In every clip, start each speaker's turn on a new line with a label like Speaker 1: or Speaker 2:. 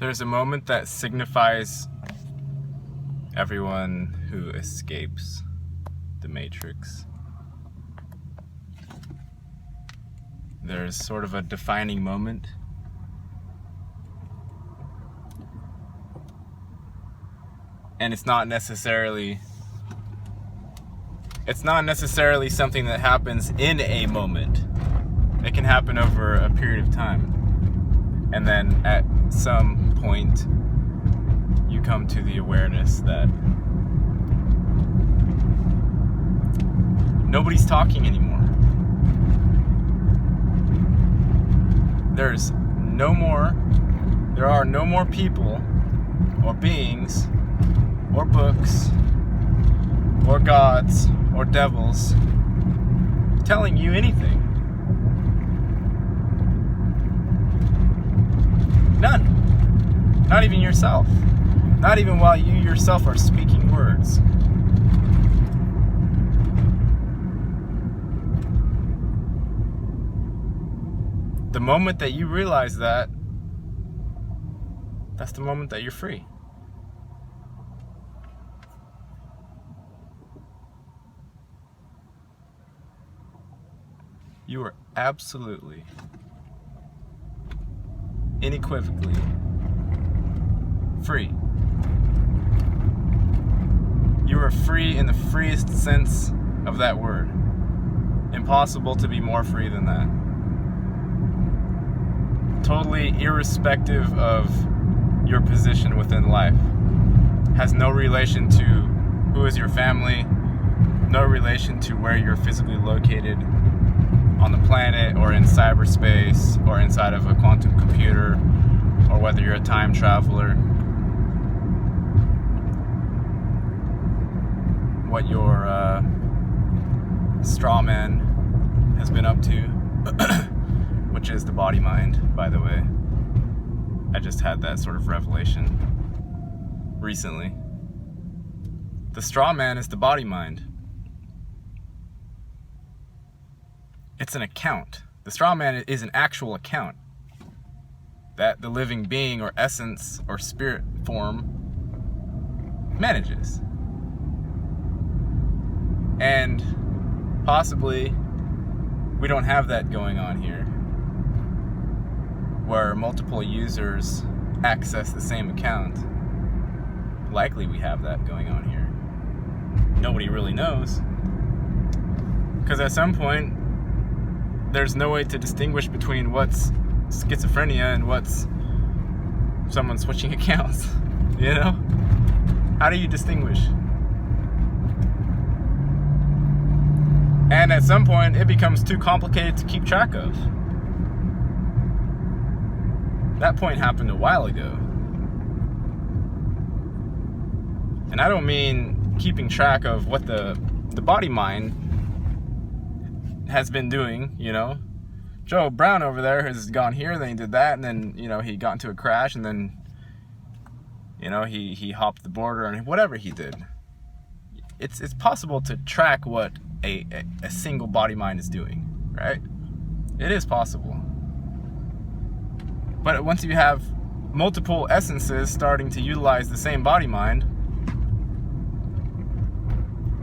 Speaker 1: There's a moment that signifies everyone who escapes the Matrix. There's sort of a defining moment. And it's not necessarily something that happens in a moment. It can happen over a period of time. And then at some point, you come to the awareness that nobody's talking anymore. There are no more people or beings or books or gods or devils telling you anything. None. Not even yourself. Not even while you yourself are speaking words. The moment that you realize that, that's the moment that you're free. You are absolutely, unequivocally free. You are free in the freest sense of that word. Impossible to be more free than that. Totally irrespective of your position within life. Has no relation to who is your family, no relation to where you're physically located on the planet or in cyberspace or inside of a quantum computer or whether you're a time traveler. What your straw man has been up to, which is the body mind, by the way. I just had that sort of revelation recently. The straw man is the body mind. It's an account. The straw man is an actual account that the living being or essence or spirit form manages. And possibly we don't have that going on here, where multiple users access the same account. Likely we have that going on here. Nobody really knows. Because at some point, there's no way to distinguish between what's schizophrenia and what's someone switching accounts. You know? How do you distinguish? And at some point, it becomes too complicated to keep track of. That point happened a while ago. And I don't mean keeping track of what the body mind has been doing, you know. Joe Brown over there has gone here, then he did that, and then, you know, he got into a crash, and then, you know, he hopped the border, and whatever he did. It's possible to track what a single body mind is doing, right? It is possible. But once you have multiple essences starting to utilize the same body mind,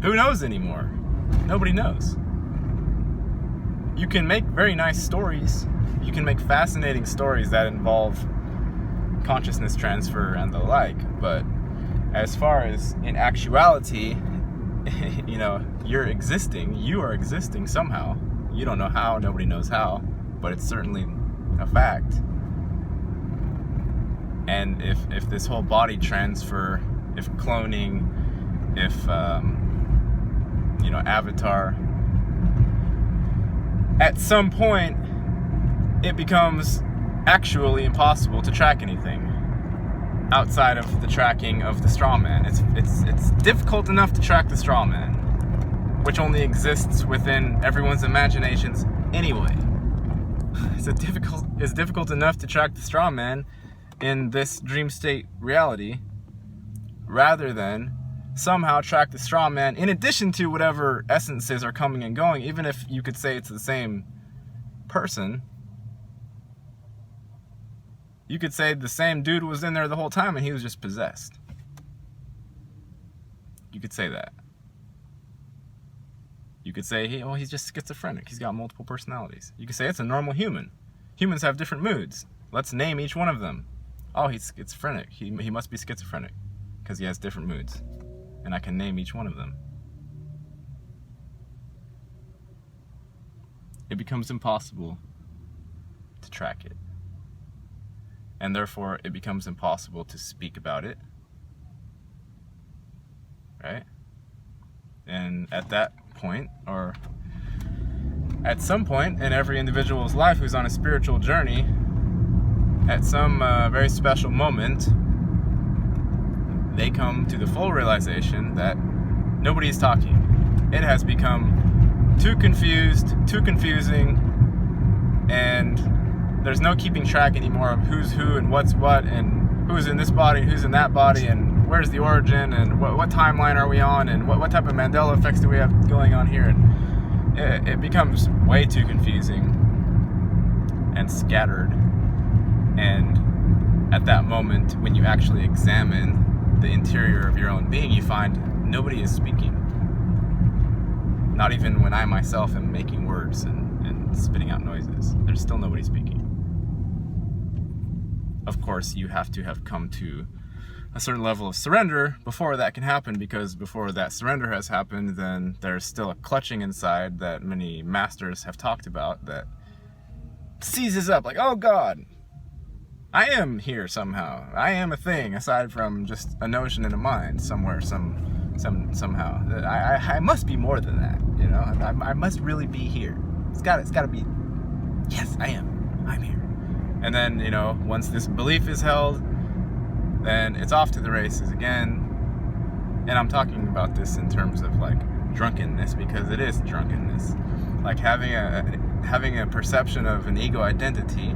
Speaker 1: who knows anymore? Nobody knows. You can make very nice stories. You can make fascinating stories that involve consciousness transfer and the like. But as far as in actuality, you know, you are existing somehow. You don't know how, nobody knows how, but it's certainly a fact. And if this whole body transfer, if cloning, if you know, avatar, at some point it becomes actually impossible to track anything outside of the tracking of the straw man. It's difficult enough to track the straw man, which only exists within everyone's imaginations anyway. It's difficult enough to track the straw man in this dream state reality, rather than somehow track the straw man in addition to whatever essences are coming and going, even if you could say it's the same person. You could say the same dude was in there the whole time and he was just possessed. You could say that. You could say, he's just schizophrenic. He's got multiple personalities. You could say it's a normal human. Humans have different moods. Let's name each one of them. Oh, he's schizophrenic. He must be schizophrenic because he has different moods. And I can name each one of them. It becomes impossible to track it. And therefore, it becomes impossible to speak about it. Right? And at that point, or at some point in every individual's life who's on a spiritual journey, at some very special moment, they come to the full realization that nobody is talking. It has become too confused, too confusing, and there's no keeping track anymore of who's who and what's what and who's in this body, who's in that body, and where's the origin, and what timeline are we on, and what type of Mandela effects do we have going on here. And it becomes way too confusing and scattered. And at that moment, when you actually examine the interior of your own being, you find nobody is speaking. Not even when I myself am making words and spitting out noises. There's still nobody speaking. Of course, you have to have come to a certain level of surrender before that can happen, because before that surrender has happened, then there's still a clutching inside that many masters have talked about that seizes up like, oh God, I am here somehow. I am a thing aside from just a notion in a mind somewhere, somehow. I must be more than that, you know. I must really be here. It's gotta be. Yes, I am. I'm here. And then, you know, once this belief is held, then it's off to the races again. And I'm talking about this in terms of like drunkenness, because it is drunkenness. Like having a perception of an ego identity.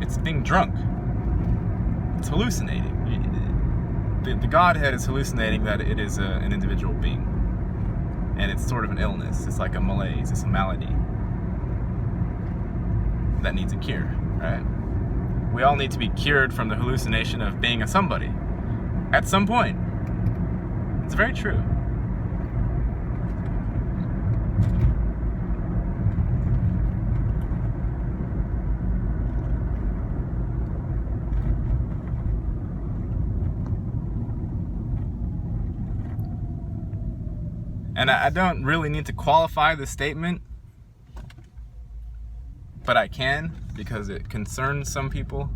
Speaker 1: It's being drunk. It's hallucinating. The Godhead is hallucinating that it is an individual being. And it's sort of an illness. It's like a malaise. It's a malady that needs a cure, right? We all need to be cured from the hallucination of being a somebody at some point. It's very true. And I don't really need to qualify the statement, but I can, because it concerns some people.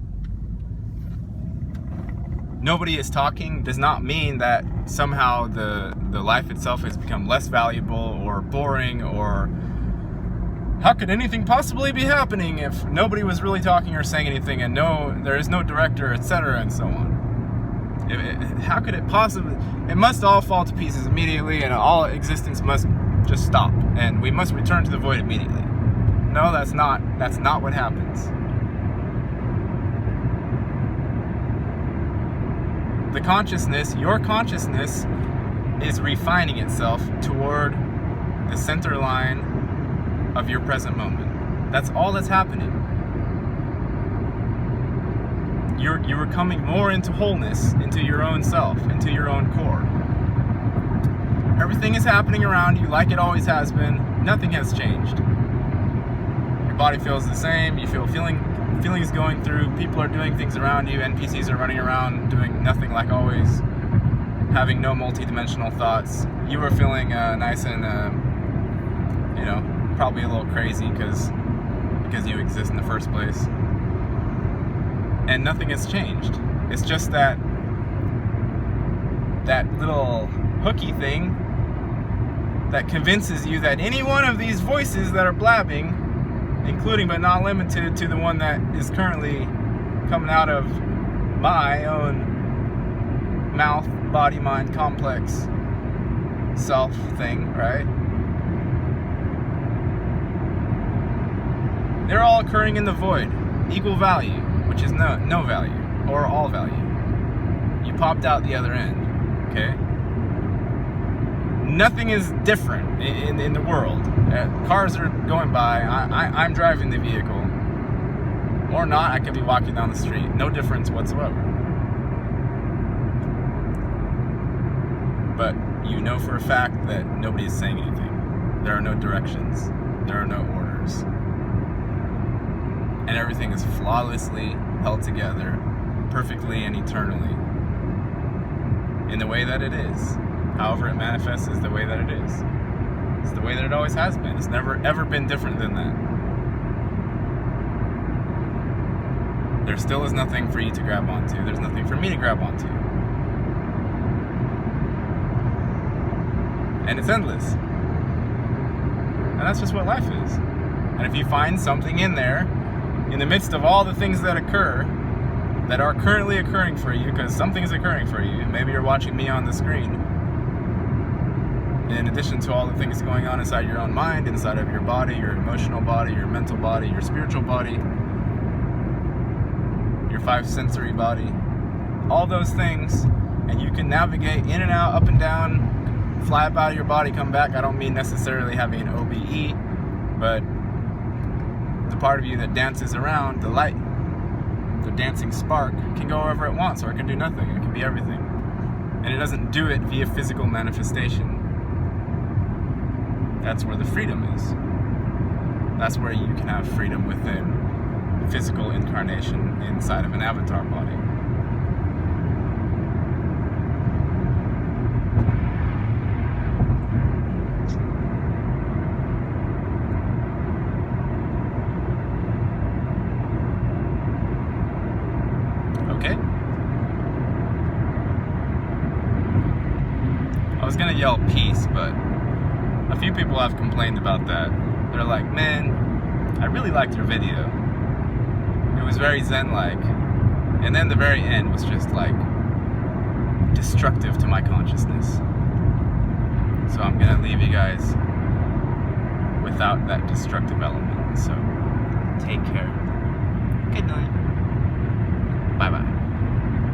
Speaker 1: Nobody is talking does not mean that somehow the life itself has become less valuable or boring, or how could anything possibly be happening if nobody was really talking or saying anything, and there is no director, etc., and so on. How could it possibly? It must all fall to pieces immediately, and all existence must just stop, and we must return to the void immediately. No, that's not what happens. The consciousness, your consciousness, is refining itself toward the center line of your present moment. That's all that's happening. You're coming more into wholeness, into your own self, into your own core. Everything is happening around you like it always has been. Nothing has changed. Your body feels the same. You feel feelings going through. People are doing things around you. NPCs are running around doing nothing like always, having no multi-dimensional thoughts. You are feeling nice and, probably a little crazy because you exist in the first place. And nothing has changed. It's just that little hooky thing that convinces you that any one of these voices that are blabbing, including but not limited to the one that is currently coming out of my own mouth, body, mind, complex self thing, right? They're all occurring in the void. Equal value, which is no value, or all value. You popped out the other end, okay? Nothing is different in the world. Cars are going by. I'm driving the vehicle. Or not, I could be walking down the street. No difference whatsoever. But you know for a fact that nobody is saying anything. There are no directions. There are no orders. And everything is flawlessly held together, perfectly and eternally, in the way that it is. However it manifests is the way that it is. It's the way that it always has been. It's never ever been different than that. There still is nothing for you to grab onto. There's nothing for me to grab onto. And it's endless. And that's just what life is. And if you find something in there, in the midst of all the things that occur, that are currently occurring for you, because something is occurring for you, maybe you're watching me on the screen, in addition to all the things going on inside your own mind, inside of your body, your emotional body, your mental body, your spiritual body, your 5 sensory body, all those things, and you can navigate in and out, up and down, fly up out of your body, come back. I don't mean necessarily having an OBE, but the part of you that dances around, the light, the dancing spark, can go wherever it wants, or it can do nothing. It can be everything. And it doesn't do it via physical manifestation. That's where the freedom is. That's where you can have freedom within physical incarnation inside of an avatar body. Okay? I was gonna yell peace, but a few people have complained about that. They're like, man, I really liked your video. It was very zen-like. And then the very end was just like destructive to my consciousness. So I'm gonna leave you guys without that destructive element. So take care. Good night. Bye-bye.